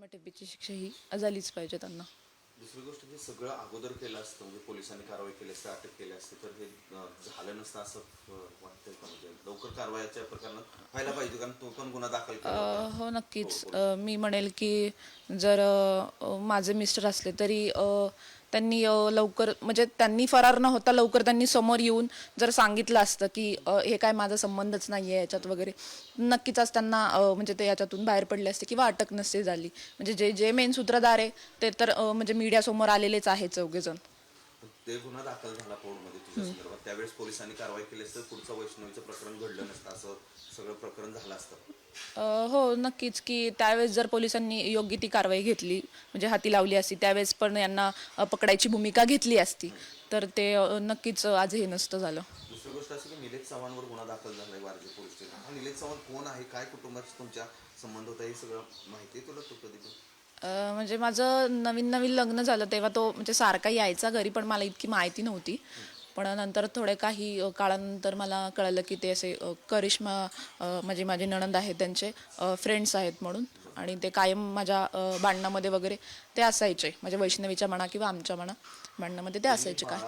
जन्मठेपेची शिक्षा ही झालीच पाहिजे त्यांना. दुसरी गोष्ट हे सगळं अगोदर केलं असतं म्हणजे पोलिसांनी कारवाई केली असते, अटक केली असते तर हे झालं नसतं असं वाटतंय का? म्हणजे लवकर कारवाईच्या प्रकरणात व्हायला पाहिजे कारण तो पण गुन्हा दाखल केला होता. हो नक्कीच. पोलिसांनी. मी म्हणेल की जर माझे मिस्टर असले तरी त्यांनी लवकर म्हणजे त्यांनी फरार न होता लवकर त्यांनी समोर येऊन जर सांगितलं असतं की हे काय माझा संबंधच नाही आहे याच्यात वगैरे, नक्कीच आज त्यांना म्हणजे ते याच्यातून बाहेर पडले असते किंवा अटक नसते झाली. म्हणजे जे जे मेन सूत्रधार आहे ते तर म्हणजे मीडियासमोर आलेलेच आहे चौघेजण. ते गुन्हा दाखल झाला कोर्टमध्ये तुझ्या संदर्भात, त्यावेळेस पोलिसांनी कारवाई केली असतं पुढचं वैष्णवीचं प्रकरण घडलं नसतं, असं सगळं प्रकरण झालं असतं. हो नक्कीच की त्यावेळेस जर पोलिसांनी योग्य ती कारवाई घेतली म्हणजे हाती लावली असती त्यावेळेस पण यांना पकडायची भूमिका घेतली असती तर ते नक्कीच आज हे नसतं झालं. दुसरी गोष्ट अशी की निलेश चव्हाणवर गुन्हा दाखल झालाय वारजे पोलीस स्टेशन. हा निलेश चव्हाण कोण आहे, काय कुटुंबाशी तुमच्या संबंध होता, हे सगळं माहिती आहे तुला? तो कधी पण म्हणजे माझं नवीन नवीन लग्न झालं तेव्हा तो म्हणजे सारखा यायचा घरी पण मला इतकी माहिती नव्हती. पण नंतर थोड्या काही काळानंतर मला कळलं की ते असे करिश्मा म्हणजे माझी नणंद आहे त्यांचे फ्रेंड्स आहेत म्हणून. आणि ते कायम माझ्या भांडणामध्ये वगैरे ते असायचे म्हणजे वैष्णवीच्या म्हणा किंवा आमच्या म्हणा भांडणामध्ये ते असायचे काय.